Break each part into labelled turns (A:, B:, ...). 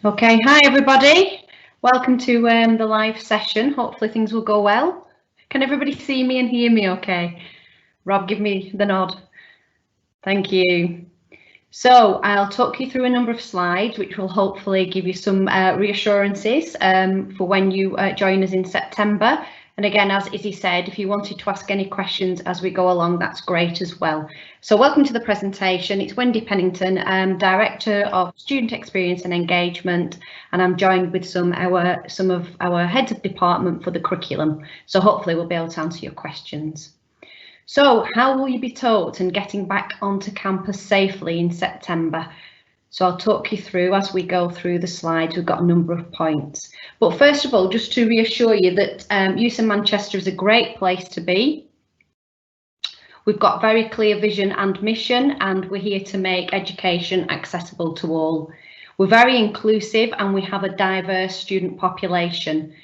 A: Okay, hi everybody. Welcome to the live session. Hopefully things will go well. Can everybody see me and hear me okay? Rob, give me the nod. Thank you. So I'll talk you through a number of slides which will hopefully give you some reassurances for when you join us in September. And again, as Izzy said, if you wanted to ask any questions as we go along, that's great as well. So welcome to the presentation. It's Wendy Pennington, Director of Student Experience and Engagement, and I'm joined with some of our heads of department for the curriculum. So hopefully we'll be able to answer your questions. So how will you be taught and getting back onto campus safely in September? So I'll talk you through as we go through the slides. We've got a number of points. But first of all, just to reassure you that UCEN Manchester is a great place to be. We've got very clear vision and mission, and we're here to make education accessible to all. We're very inclusive and we have a diverse student population.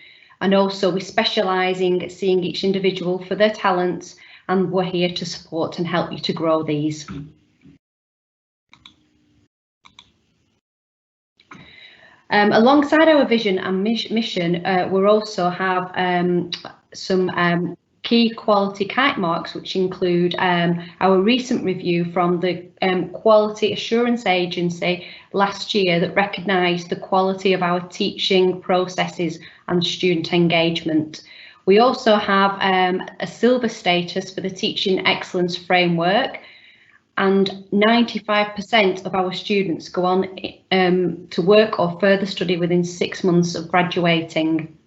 A: And also we specialise in seeing each individual for their talents, and we're here to support and help you to grow these. Alongside our vision and mission, we also have some key quality kite marks, which include our recent review from the Quality Assurance Agency last year that recognised the quality of our teaching processes and student engagement. We also have a silver status for the Teaching Excellence Framework, and 95% of our students go on to work or further study within 6 months of graduating.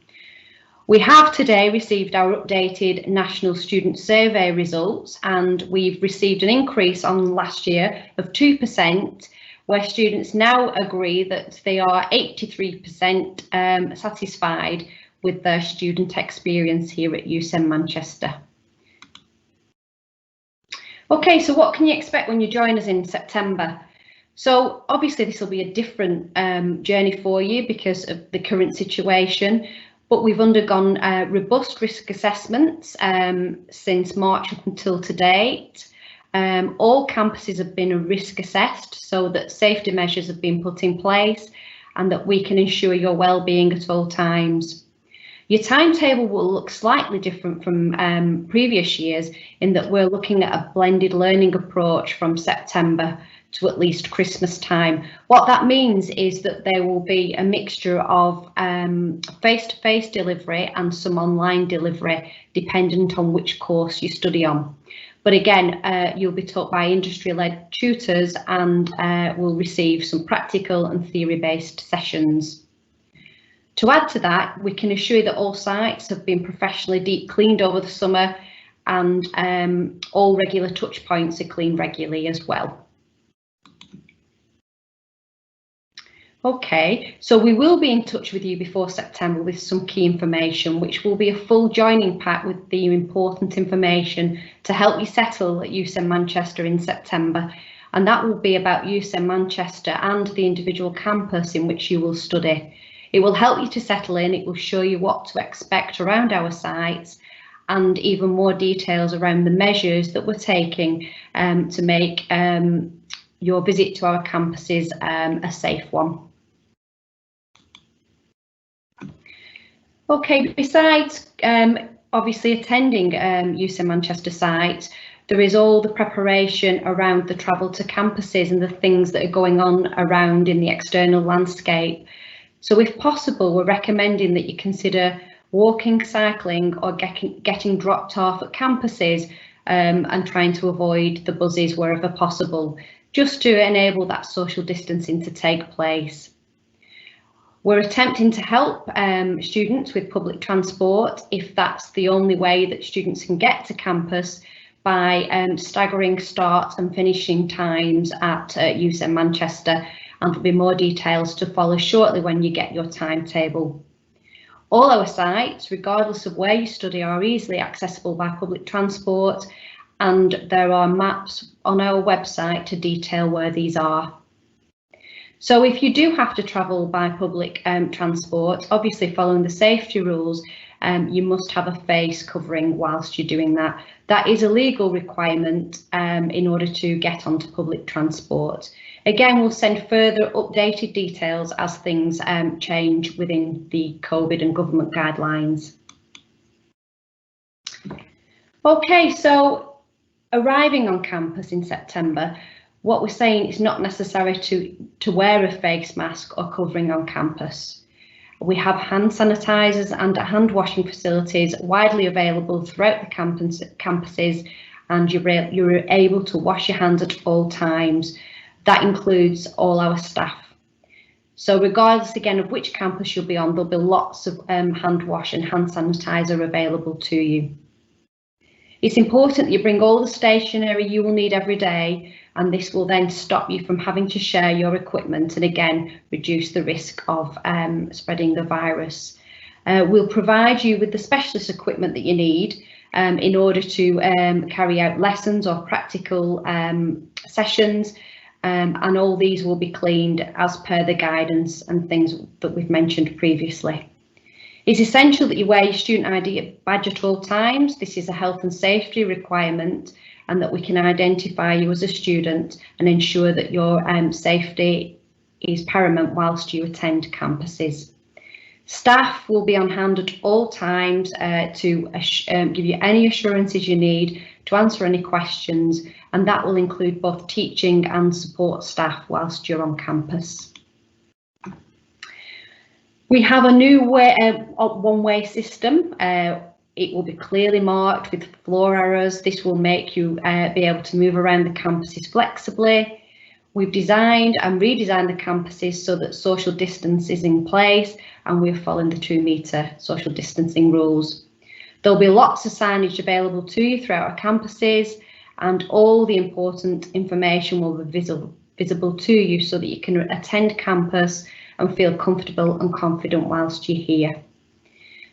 A: We have today received our updated National Student Survey results, and we've received an increase on last year of 2%, where students now agree that they are 83% satisfied with their student experience here at UCEN Manchester. Okay, so what can you expect when you join us in September? So obviously this will be a different journey for you because of the current situation, but we've undergone robust risk assessments since March up until to date. All campuses have been risk assessed so that safety measures have been put in place and that we can ensure your well-being at all times. Your timetable will look slightly different from previous years in that we're looking at a blended learning approach from September to at least Christmas time. What that means is that there will be a mixture of face-to-face delivery and some online delivery, dependent on which course you study on. But again, you'll be taught by industry-led tutors and will receive some practical and theory-based sessions. To add to that, we can assure that all sites have been professionally deep cleaned over the summer, and all regular touch points are cleaned regularly as well. Okay, so we will be in touch with you before September with some key information, which will be a full joining pack with the important information to help you settle at UCEN Manchester in September. And that will be about UCEN Manchester and the individual campus in which you will study. It will help you to settle in, it will show you what to expect around our sites and even more details around the measures that we're taking to make your visit to our campuses a safe one. Okay, besides obviously attending UCEN Manchester site, there is all the preparation around the travel to campuses and the things that are going on around in the external landscape. So if possible, we're recommending that you consider walking, cycling or getting dropped off at campuses and trying to avoid the buses wherever possible, just to enable that social distancing to take place. We're attempting to help students with public transport if that's the only way that students can get to campus, by staggering start and finishing times at UCEN Manchester. And there'll be more details to follow shortly when you get your timetable. All our sites, regardless of where you study, are easily accessible by public transport, and there are maps on our website to detail where these are. So if you do have to travel by public transport, obviously following the safety rules, you must have a face covering whilst you're doing that. That is a legal requirement in order to get onto public transport. Again, we'll send further updated details as things change within the COVID and government guidelines. Okay, so arriving on campus in September, what we're saying is not necessary to wear a face mask or covering on campus. We have hand sanitisers and hand washing facilities widely available throughout the campuses, and you're able to wash your hands at all times. That includes all our staff. So regardless again of which campus you'll be on, there'll be lots of hand wash and hand sanitizer available to you. It's important that you bring all the stationery you will need every day, and this will then stop you from having to share your equipment and again reduce the risk of spreading the virus. We'll provide you with the specialist equipment that you need in order to carry out lessons or practical sessions, and all these will be cleaned as per the guidance and things that we've mentioned previously. It's essential that you wear your student ID badge at all times. This is a health and safety requirement, and that we can identify you as a student and ensure that your safety is paramount whilst you attend campuses. Staff will be on hand at all times to give you any assurances you need, to answer any questions, and that will include both teaching and support staff whilst you're on campus. We have a new one-way system. It will be clearly marked with floor arrows. This will make you be able to move around the campuses flexibly. We've designed and redesigned the campuses so that social distance is in place, and we're following the 2-metre social distancing rules. There'll be lots of signage available to you throughout our campuses, and all the important information will be visible to you so that you can attend campus and feel comfortable and confident whilst you're here.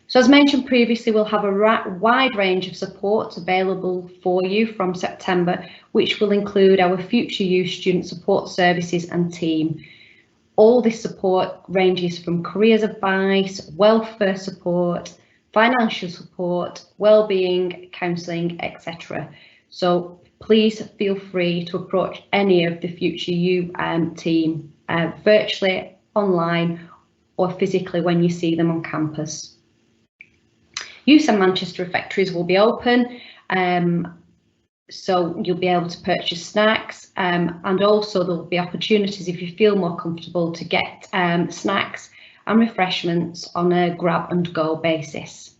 A: So as mentioned previously, we'll have a wide range of supports available for you from September, which will include our Future You student support services and team. All this support ranges from careers advice, welfare support, financial support, wellbeing, counselling, etc. So please feel free to approach any of the Future You team virtually, online, or physically when you see them on campus. UCEN Manchester refectories will be open, so you'll be able to purchase snacks, and also there will be opportunities, if you feel more comfortable, to get snacks and refreshments on a grab and go basis.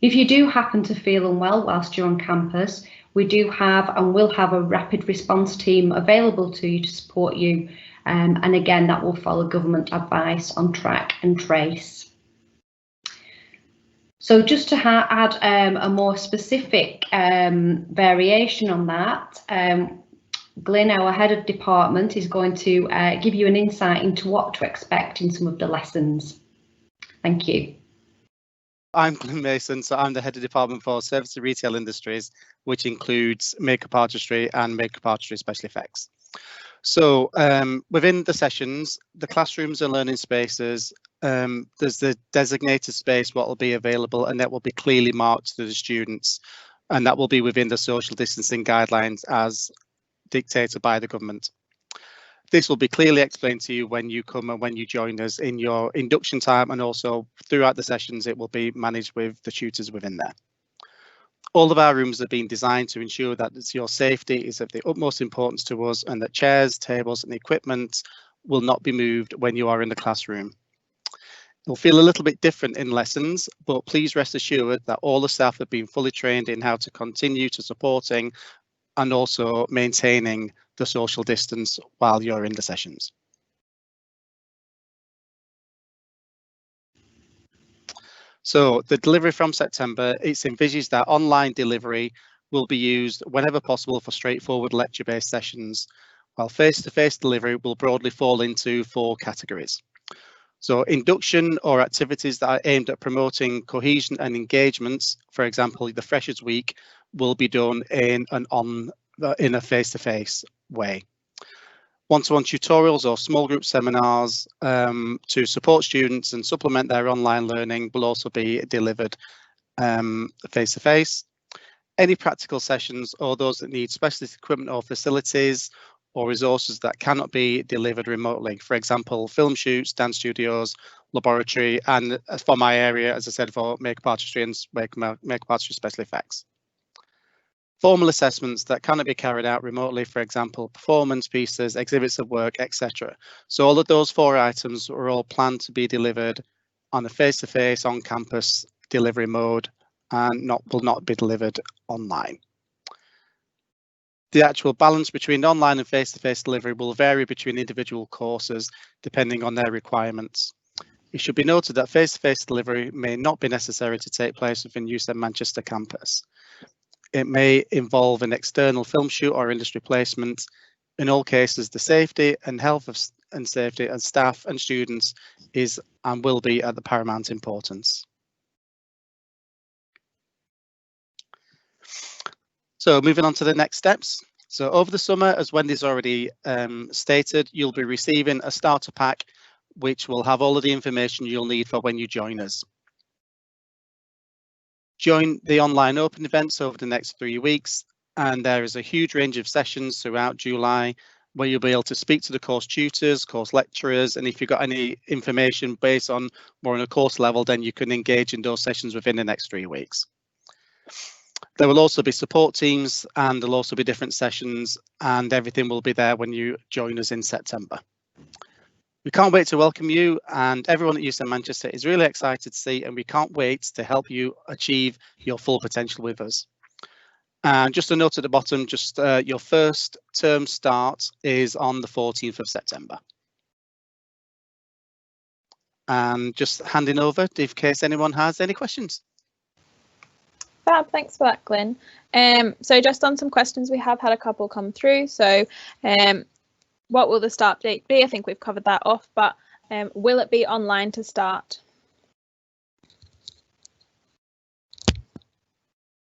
A: If you do happen to feel unwell whilst you're on campus, we do have and will have a rapid response team available to you to support you, and again that will follow government advice on track and trace. So just to add a more specific variation on that, Glyn, our head of department, is going to give you an insight into what to expect in some of the lessons. Thank you.
B: I'm Glyn Mason, so I'm the head of department for service and retail industries, which includes makeup artistry and makeup artistry special effects. So within the sessions, the classrooms and learning spaces, there's the designated space what will be available, and that will be clearly marked to the students, and that will be within the social distancing guidelines as dictated by the government. This will be clearly explained to you when you come and when you join us in your induction time, and also throughout the sessions it will be managed with the tutors within there. All of our rooms have been designed to ensure that your safety is of the utmost importance to us, and that chairs, tables and equipment will not be moved when you are in the classroom. It'll feel a little bit different in lessons, but please rest assured that all the staff have been fully trained in how to continue to supporting and also maintaining the social distance while you're in the sessions. So the delivery from September, it's envisaged that online delivery will be used whenever possible for straightforward lecture-based sessions, while face-to-face delivery will broadly fall into 4 categories. So induction or activities that are aimed at promoting cohesion and engagements, for example, the Freshers Week, will be done in a face-to-face way. One-to-one tutorials or small group seminars to support students and supplement their online learning will also be delivered face-to-face. Any practical sessions or those that need specialist equipment or facilities or resources that cannot be delivered remotely. For example, film shoots, dance studios, laboratory, and for my area, as I said, for makeup artistry and makeup artistry special effects. Formal assessments that cannot be carried out remotely, for example, performance pieces, exhibits of work, etc. So all of those 4 items are all planned to be delivered on a face-to-face, on-campus delivery mode and will not be delivered online. The actual balance between online and face-to-face delivery will vary between individual courses depending on their requirements. It should be noted that face-to-face delivery may not be necessary to take place within UCEN Manchester campus. It may involve an external film shoot or industry placement. In all cases, the safety and health and safety of staff and students is and will be at the paramount importance. So moving on to the next steps. So over the summer, as Wendy's already stated, you'll be receiving a starter pack, which will have all of the information you'll need for when you join us. Join the online open events over the next 3 weeks, and there is a huge range of sessions throughout July where you'll be able to speak to the course tutors, course lecturers, and if you've got any information based on more on a course level, then you can engage in those sessions within the next 3 weeks. There will also be support teams and there'll also be different sessions, and everything will be there when you join us in September. We can't wait to welcome you, and everyone at UCEN Manchester is really excited to see, and we can't wait to help you achieve your full potential with us. And just a note at the bottom, just your first term start is on the 14th of September. And just handing over in case anyone has any questions.
C: Fab, thanks for that, Glyn. So just on some questions, we have had a couple come through. So what will the start date be? I think we've covered that off, but will it be online to start?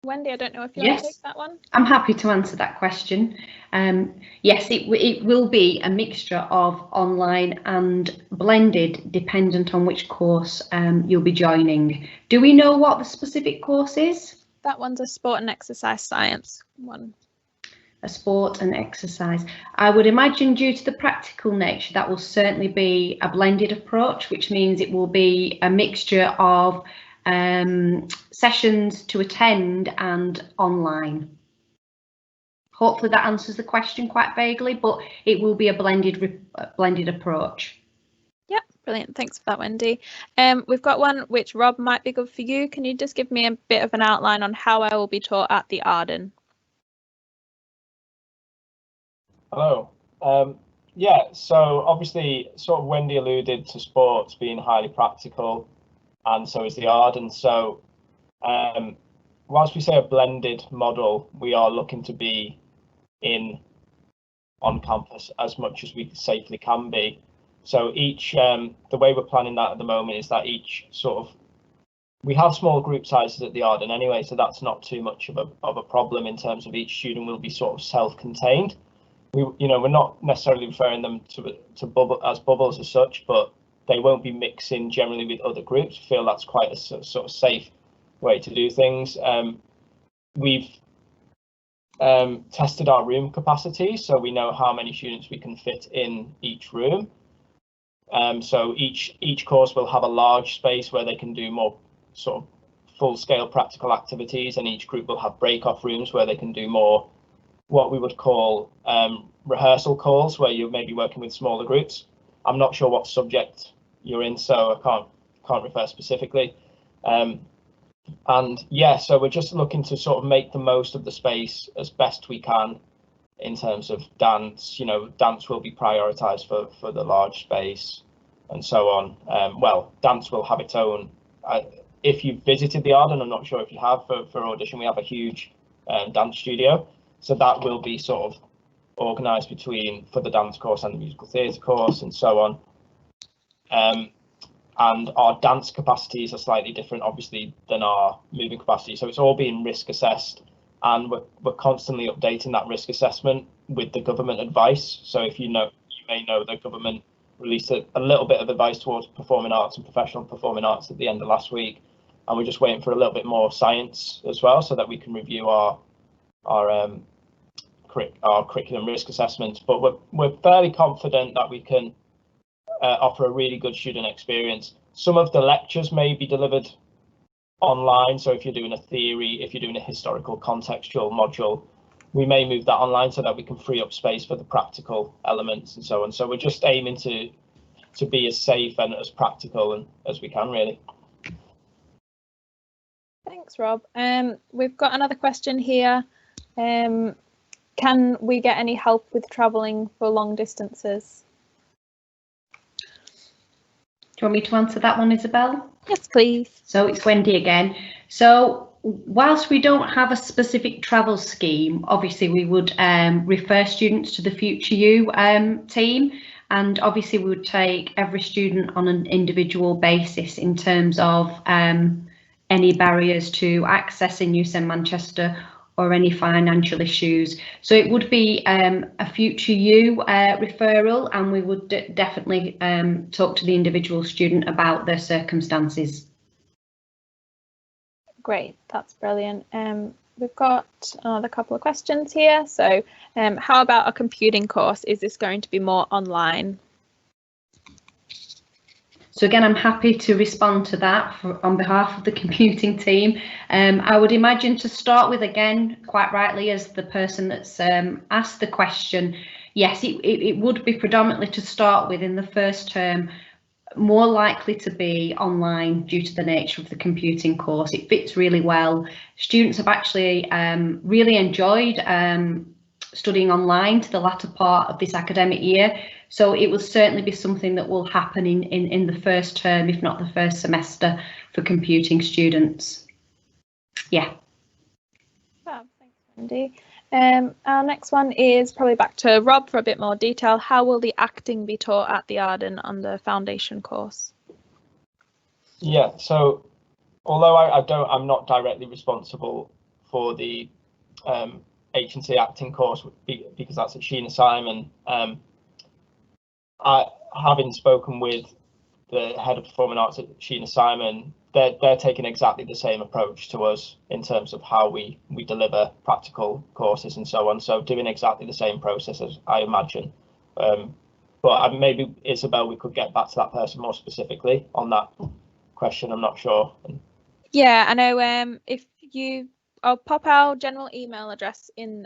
C: Wendy, I don't know if you want to take that one.
A: I'm happy to answer that question. Yes, it will be a mixture of online and blended, dependent on which course you'll be joining. Do we know what the specific course is?
C: That one's a sport and exercise science one.
A: A sport and exercise. I would imagine due to the practical nature, that will certainly be a blended approach, which means it will be a mixture of sessions to attend and online. Hopefully that answers the question quite vaguely, but it will be a blended approach.
C: Yep, brilliant. Thanks for that, Wendy. We've got one which, Rob, might be good for you. Can you just give me a bit of an outline on how I will be taught at the Arden?
D: Hello. Yeah, so obviously sort of Wendy alluded to sports being highly practical, and so is the Arden. So whilst we say a blended model, we are looking to be on campus as much as we safely can be. So each, the way we're planning that at the moment is that each sort of, we have small group sizes at the Arden anyway, so that's not too much of a problem in terms of each student will be sort of self-contained. We're not necessarily referring them to bubbles as such, but they won't be mixing generally with other groups. I feel that's quite a sort of safe way to do things. We've tested our room capacity, so we know how many students we can fit in each room. So each course will have a large space where they can do more sort of full-scale practical activities, and each group will have break-off rooms where they can do more what we would call rehearsal calls, where you're maybe working with smaller groups. I'm not sure what subject you're in, so I can't refer specifically. And yeah, so we're just looking to sort of make the most of the space as best we can in terms of dance. Dance will be prioritized for the large space and so on. Well, dance will have its own. If you've visited the Arden, I'm not sure if you have, for audition, we have a huge dance studio. So that will be sort of organised for the dance course and the musical theatre course and so on. And our dance capacities are slightly different, obviously, than our moving capacity. So it's all being risk assessed, and we're constantly updating that risk assessment with the government advice. So if you may know, the government released a little bit of advice towards performing arts and professional performing arts at the end of last week, and we're just waiting for a little bit more science as well, so that we can review our curriculum risk assessments. But we're fairly confident that we can offer a really good student experience. Some of the lectures may be delivered online, so if you're doing a theory, if you're doing a historical contextual module, we may move that online so that we can free up space for the practical elements and so on. So we're just aiming to be as safe and as practical as we can, really.
C: Thanks, Rob. We've got another question here. Can we get any help with travelling for long distances?
A: Do you want me to answer that one, Isabel?
C: Yes, please. So
A: it's Wendy again. So whilst we don't have a specific travel scheme, obviously we would refer students to the Future You team, and obviously we would take every student on an individual basis in terms of any barriers to accessing UCEN Manchester or any financial issues. So it would be a Future You referral, and we would definitely talk to the individual student about their circumstances.
C: Great, that's brilliant. We've got another couple of questions here. So how about a computing course? Is this going to be more online?
A: So again, I'm happy to respond to that on behalf of the computing team. I would imagine, to start with, again, quite rightly, as the person that's asked the question, yes, it would be predominantly, to start with, in the first term, more likely to be online due to the nature of the computing course. It fits really well. Students have actually really enjoyed studying online to the latter part of this academic year. So it will certainly be something that will happen in the first term, if not the first semester, for computing students. Yeah.
C: Oh, thanks, Wendy. Our next one is probably back to Rob for a bit more detail. How will the acting be taught at the Arden on the foundation course?
D: Yeah, so although I'm not directly responsible for the H&C acting course, because that's at Sheena Simon, having spoken with the head of performing arts at Sheena Simon, they're taking exactly the same approach to us in terms of how we deliver practical courses and so on. So doing exactly the same process, as I imagine. But maybe, Isabel, we could get back to that person more specifically on that question. I'm not sure.
C: Yeah, I know. I'll pop our general email address in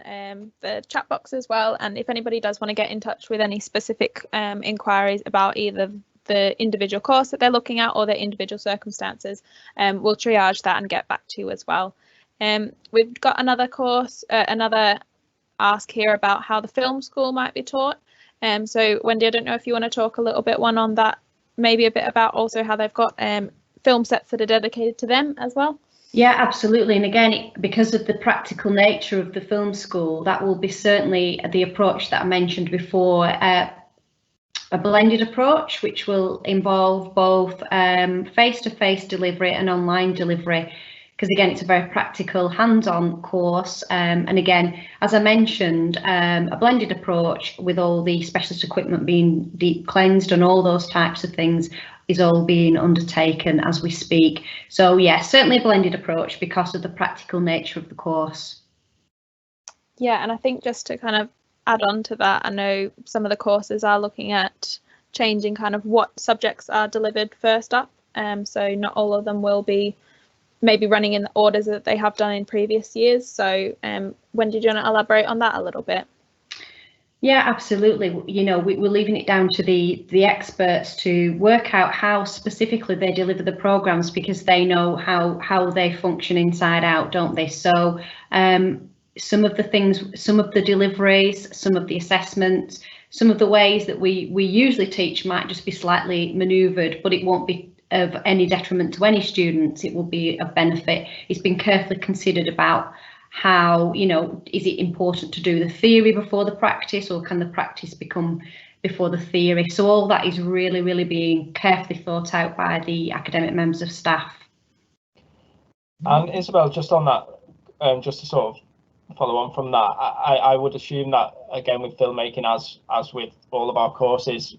C: the chat box as well. And if anybody does want to get in touch with any specific inquiries about either the individual course that they're looking at or their individual circumstances, we'll triage that and get back to you as well. We've got another course, another ask here about how the film school might be taught. So Wendy, I don't know if you want to talk a little bit on that, maybe a bit about also how they've got film sets that are dedicated to them as well.
A: Yeah, absolutely. And again, because of the practical nature of the film school, that will be certainly the approach that I mentioned before, a blended approach, which will involve both face-to-face delivery and online delivery, because again, it's a very practical, hands-on course. And again, as I mentioned, a blended approach with all the specialist equipment being deep cleansed and all those types of things is all being undertaken as we speak. So yeah, certainly a blended approach because of the practical nature of the course.
C: Yeah, and I think just to kind of add on to that, I know some of the courses are looking at changing kind of what subjects are delivered first up. So not all of them will be maybe running in the orders that they have done in previous years. So Wendy, do you want to elaborate on that a little bit?
A: Yeah, absolutely. You know, we're leaving it down to the experts to work out how specifically they deliver the programs, because they know how they function inside out, don't they? So some of the things, some of the deliveries, some of the assessments, some of the ways that we usually teach might just be slightly manoeuvred, but it won't be of any detriment to any students. It will be of benefit. It's been carefully considered about how, you know, is it important to do the theory before the practice, or can the practice become before the theory? So all that is really being carefully thought out by the academic members of staff.
D: And Isabel, just on that, just to sort of follow on from that, I would assume that, again, with filmmaking, as with all of our courses,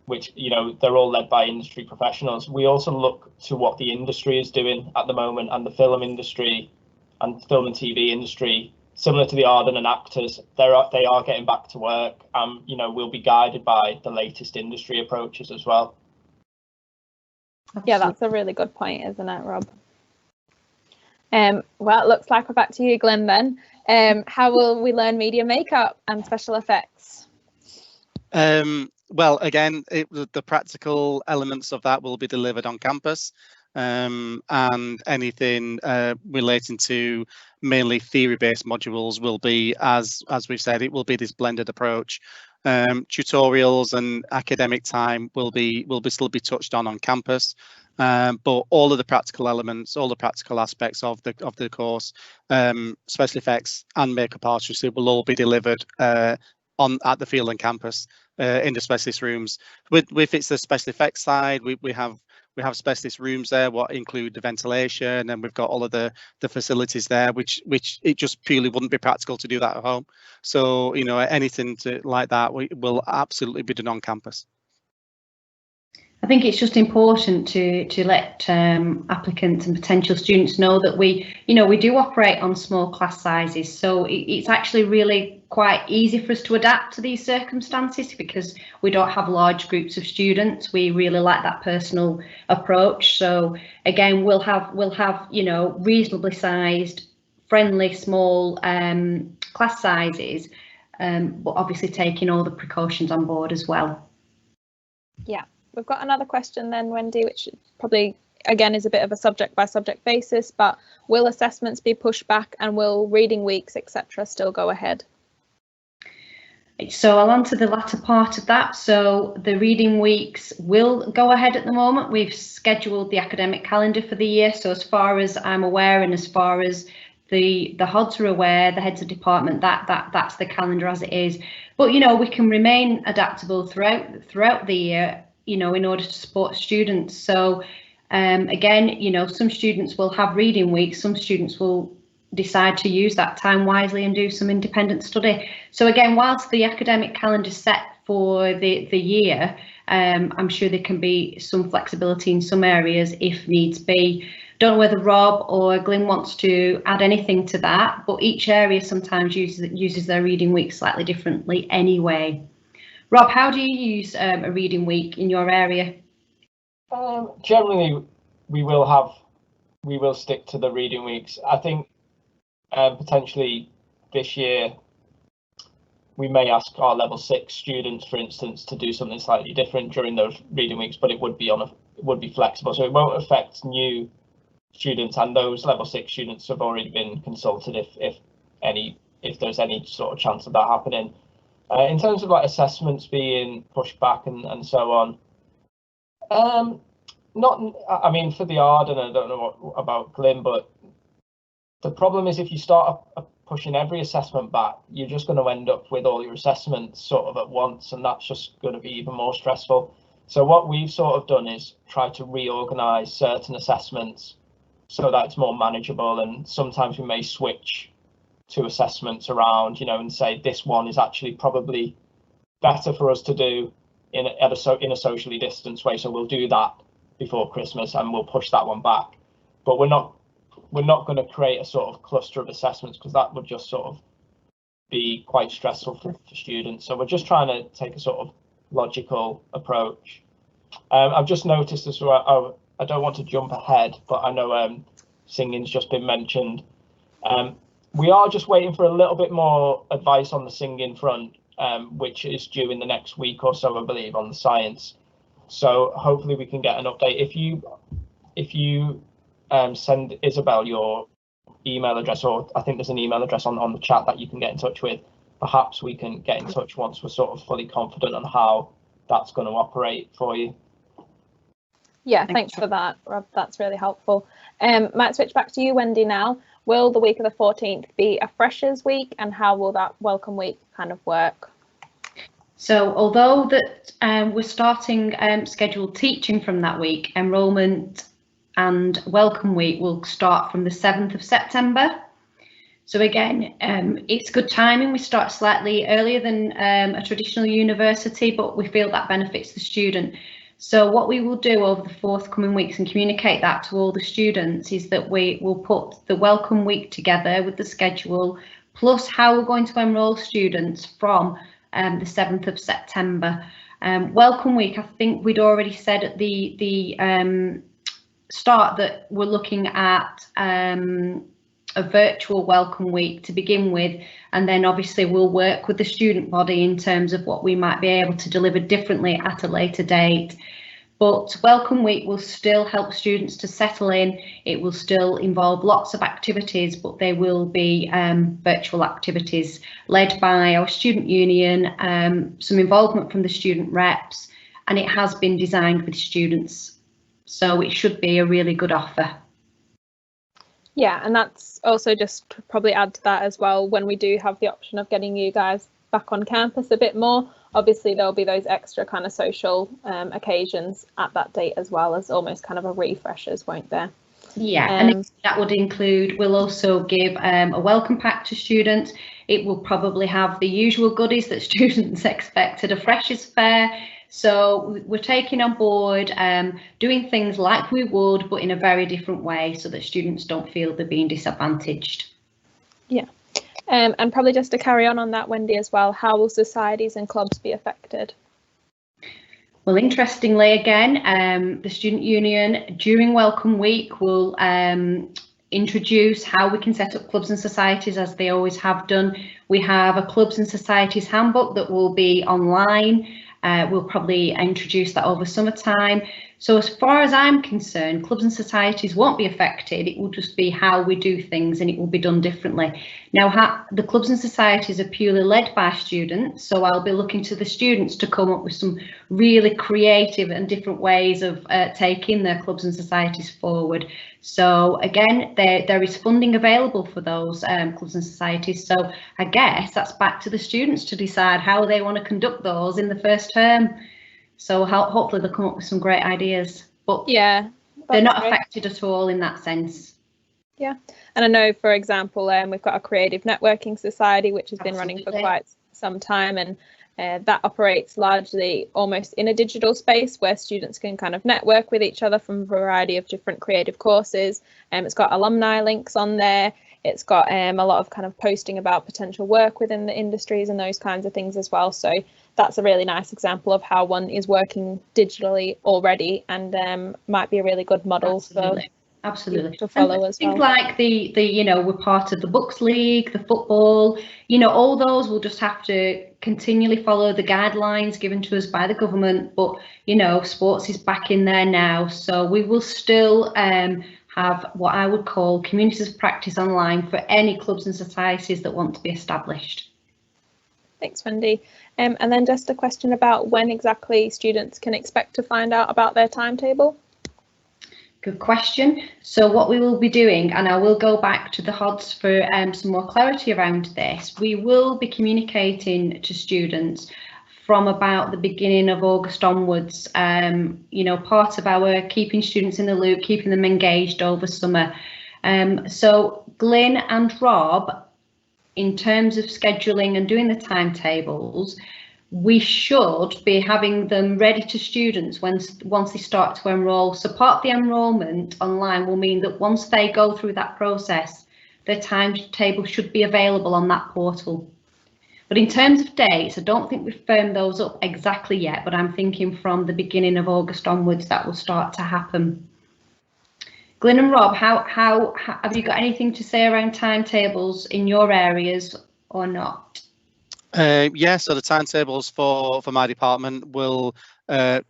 D: which, you know, they're all led by industry professionals, we also look to what the industry is doing at the moment, and the film industry and film and TV industry, similar to the Arden and actors, they are getting back to work. You know, we'll be guided by the latest industry approaches as well.
C: Yeah, that's a really good point, isn't it, Rob? Well, it looks like we're back to you, Glenn, then. How will we learn media makeup and special effects?
B: Well, again, the practical elements of that will be delivered on campus, and anything relating to mainly theory-based modules will be, as we've said, it will be this blended approach. Tutorials and academic time will still be touched on campus, but all of the practical elements, all the practical aspects of the course, special effects and makeup artistry, will all be delivered at the field and campus in the specialist rooms. If it's the special effects side, we have specialist rooms there, what include the ventilation, and we've got all of the facilities there, which it just purely wouldn't be practical to do that at home. So, you know, anything like that will absolutely be done on campus.
A: I think it's just important to let applicants and potential students know that we do operate on small class sizes, so it's actually really quite easy for us to adapt to these circumstances because we don't have large groups of students. We really like that personal approach. So again, we'll have reasonably sized, friendly, small class sizes, but obviously taking all the precautions on board as well.
C: Yeah. We've got another question then, Wendy, which probably, again, is a bit of a subject by subject basis, but will assessments be pushed back and will reading weeks, etc., still go ahead?
A: So I'll answer the latter part of that. So the reading weeks will go ahead at the moment. We've scheduled the academic calendar for the year. So as far as I'm aware, and as far as the HODs are aware, the heads of department, that's the calendar as it is. But, you know, we can remain adaptable throughout the year, you know, in order to support students. So again, you know, some students will have reading weeks, some students will decide to use that time wisely and do some independent study. So again, whilst the academic calendar is set for the year, I'm sure there can be some flexibility in some areas if needs be. Don't know whether Rob or Glyn wants to add anything to that, but each area sometimes uses their reading week slightly differently anyway. Rob, how do you use a reading week in your area?
D: Generally, we will stick to the reading weeks. I think potentially this year we may ask our level 6 students, for instance, to do something slightly different during those reading weeks, but it would be flexible, so it won't affect new students, and those level 6 students have already been consulted if there's any sort of chance of that happening. In terms of like assessments being pushed back and so on, I mean, for the Arden, I don't know about Glyn, but the problem is if you start pushing every assessment back, you're just going to end up with all your assessments sort of at once, and that's just going to be even more stressful. So what we've sort of done is try to reorganize certain assessments so that it's more manageable, and sometimes we may switch to assessments around, you know, and say this one is actually probably better for us to do in a socially distanced way, so we'll do that before Christmas and we'll push that one back. But we're not going to create a sort of cluster of assessments, because that would just sort of be quite stressful for students. So we're just trying to take a sort of logical approach. I've just noticed as well, I don't want to jump ahead, but I know singing's just been mentioned. We are just waiting for a little bit more advice on the singing front, which is due in the next week or so, I believe, on the science. So hopefully we can get an update. If you send Isabel your email address, or I think there's an email address on the chat that you can get in touch with, perhaps we can get in touch once we're sort of fully confident on how that's going to operate for you.
C: Yeah, thanks for that, Rob. That's really helpful. Might switch back to you, Wendy, now. Will the week of the 14th be a freshers week, and how will that welcome week kind of work?
A: So although that we're starting scheduled teaching from that week, enrolment and welcome week will start from the 7th of September. So again, it's good timing. We start slightly earlier than a traditional university, but we feel that benefits the student. So what we will do over the forthcoming weeks and communicate that to all the students is that we will put the welcome week together with the schedule, plus how we're going to enrol students from the 7th of September. Welcome week, I think we'd already said at the start that we're looking at a virtual welcome week to begin with, and then obviously we'll work with the student body in terms of what we might be able to deliver differently at a later date. But welcome week will still help students to settle in. It will still involve lots of activities, but they will be virtual activities led by our student union, some involvement from the student reps, and it has been designed with students, so it should be a really good offer.
C: Yeah, and that's also just to probably add to that as well, when we do have the option of getting you guys back on campus a bit more, obviously there'll be those extra kind of social occasions at that date, as well as almost kind of a refreshers, won't there?
A: Yeah, and that would include, we'll also give a welcome pack to students. It will probably have the usual goodies that students expect at a freshers fair. So we're taking on board doing things like we would, but in a very different way, so that students don't feel they're being disadvantaged. Yeah.
C: And probably just to carry on that, Wendy, as well, how will societies and clubs be affected?
A: Well, interestingly, again, the student union during Welcome Week will introduce how we can set up clubs and societies, as they always have done. We have a clubs and societies handbook that will be online. We'll probably introduce that over summertime. So as far as I'm concerned, clubs and societies won't be affected. It will just be how we do things, and it will be done differently. Now, the clubs and societies are purely led by students, so I'll be looking to the students to come up with some really creative and different ways of taking their clubs and societies forward. So again, there is funding available for those clubs and societies. So I guess that's back to the students to decide how they want to conduct those in the first term. So hopefully they'll come up with some great ideas, but yeah, they're not affected at all in that sense.
C: Yeah, and I know, for example, we've got a creative networking society which has been running for quite some time, and that operates largely almost in a digital space where students can kind of network with each other from a variety of different creative courses. It's got alumni links on there. It's got a lot of kind of posting about potential work within the industries and those kinds of things as well. So that's a really nice example of how one is working digitally already, and might be a really good model
A: Absolutely.
C: to follow
A: and
C: as well.
A: Things like the we're part of the Books League, the football, all those will just have to continually follow the guidelines given to us by the government. But sports is back in there now, so we will still have what I would call communities of practice online for any clubs and societies that want to be established.
C: Thanks, Wendy. And then just a question about when exactly students can expect to find out about their timetable.
A: Good question. So what we will be doing, and I will go back to the HODs for some more clarity around this, we will be communicating to students from about the beginning of August onwards, part of our keeping students in the loop, keeping them engaged over summer. So Glyn and Rob, in terms of scheduling and doing the timetables, we should be having them ready to students once they start to enrol. So part of the enrolment online will mean that once they go through that process, their timetable should be available on that portal. But in terms of dates, I don't think we've firmed those up exactly yet, but I'm thinking from the beginning of August onwards that will start to happen. Glyn and Rob, how have you got anything to say around timetables in your areas or not?
B: Yeah, so the timetables for my department will, the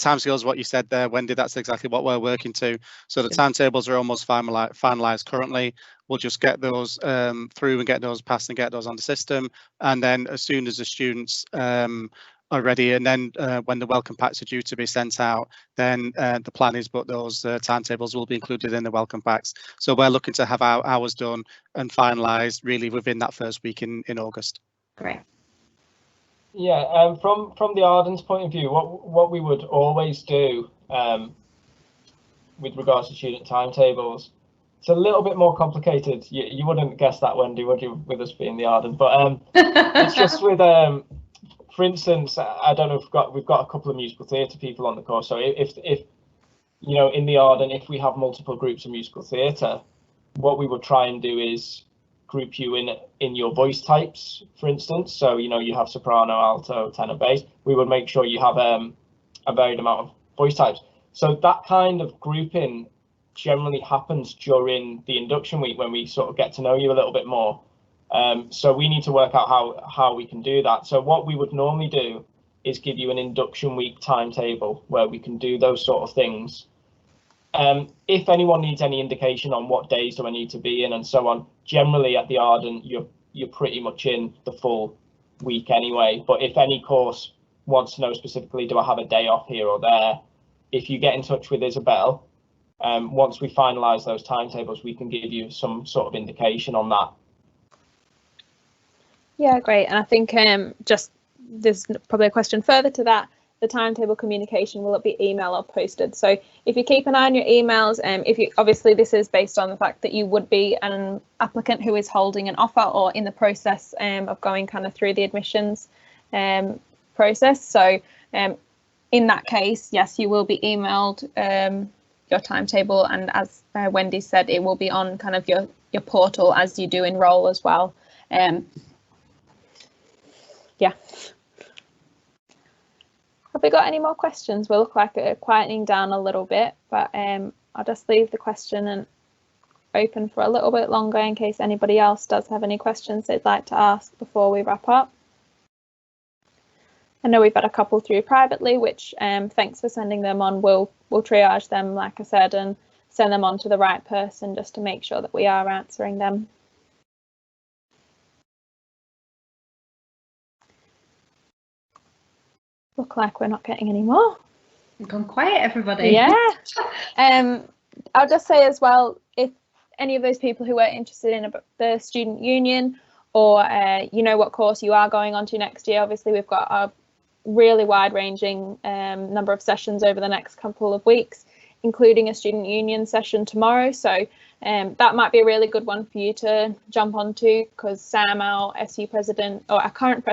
B: timescales, what you said there, Wendy, that's exactly what we're working to. So the timetables are almost finalised currently. We'll just get those through and get those passed and get those on the system. And then as soon as the students are ready, and then when the welcome packs are due to be sent out, then the plan is, but those timetables will be included in the welcome packs. So we're looking to have our hours done and finalised really within that first week in August.
A: Great.
D: Yeah, from the Arden's point of view, what we would always do with regards to student timetables It's a little bit more complicated. You wouldn't guess that, Wendy, would you, with us being the Arden? But it's just with, for instance, I don't know if we've got a couple of musical theatre people on the course. So if you know, in the Arden, if we have multiple groups of musical theatre, what we would try and do is group you in your voice types, for instance. So, you know, you have soprano, alto, tenor, bass. We would make sure you have a varied amount of voice types. So that kind of grouping generally happens during the induction week when we sort of get to know you a little bit more. So we need to work out how we can do that. So what we would normally do is give you an induction week timetable where we can do those sort of things. If anyone needs any indication on what days do I need to be in and so on, generally at the Arden you're pretty much in the full week anyway. But if any course wants to know specifically, do I have a day off here or there, if you get in touch with Isabel, once we finalise those timetables, we can give you some sort of indication on that.
C: Yeah, great. And I think just there's probably a question further to that. The timetable communication, will it be email or posted? So if you keep an eye on your emails, if you obviously this is based on the fact that you would be an applicant who is holding an offer or in the process of going kind of through the admissions process. So in that case, yes, you will be emailed your timetable, and as Wendy said, it will be on kind of your portal as you do enroll as well. Yeah. Have we got any more questions? We look like we're quietening down a little bit, but I'll just leave the question and open for a little bit longer in case anybody else does have any questions they'd like to ask before we wrap up. I know we've had a couple through privately, which thanks for sending them on. We'll triage them, like I said, and send them on to the right person just to make sure that we are answering them. Look like we're not getting any more.
A: You've gone quiet, everybody.
C: Yeah. I'll just say as well, if any of those people who are interested in the student union, or you know what course you are going on to next year, obviously we've got a really wide-ranging number of sessions over the next couple of weeks, including a student union session tomorrow. So that might be a really good one for you to jump onto, because Sam, our SU president, or our current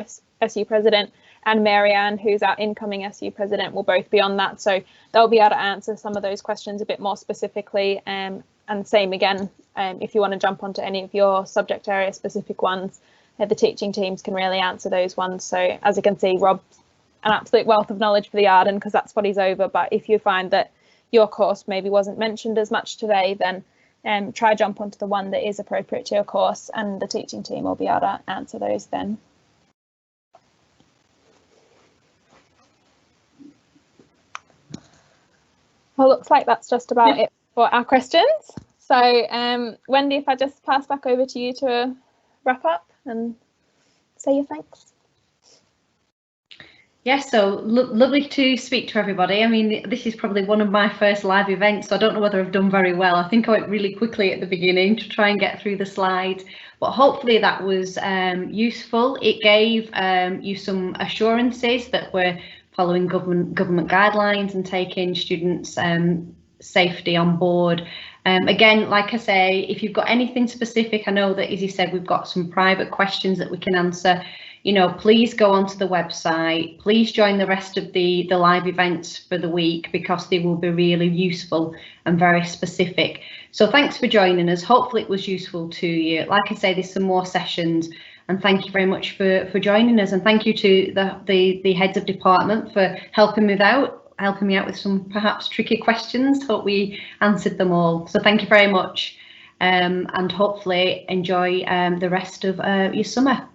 C: SU president, and Marianne, who's our incoming SU president, will both be on that. So they'll be able to answer some of those questions a bit more specifically. And same again, if you want to jump onto any of your subject area specific ones, the teaching teams can really answer those ones. So as you can see, Rob's an absolute wealth of knowledge for the Arden, because that's what he's over. But if you find that your course maybe wasn't mentioned as much today, then try jump onto the one that is appropriate to your course, and the teaching team will be able to answer those then. Well, looks like that's just about it for our questions. So Wendy, if I just pass back over to you to wrap up and say your thanks.
A: Yes, so lovely to speak to everybody. I mean, this is probably one of my first live events, so I don't know whether I've done very well. I think I went really quickly at the beginning to try and get through the slides, but hopefully that was useful. It gave you some assurances that we're following government guidelines and taking students' safety on board. Again, like I say, if you've got anything specific, I know that, as you said, we've got some private questions that we can answer. You know, please go onto the website. Please join the rest of the live events for the week, because they will be really useful and very specific. So thanks for joining us. Hopefully it was useful to you. Like I say, there's some more sessions, and thank you very much for joining us. And thank you to the heads of department for helping me out with some perhaps tricky questions. Hope we answered them all. So thank you very much, and hopefully enjoy the rest of your summer.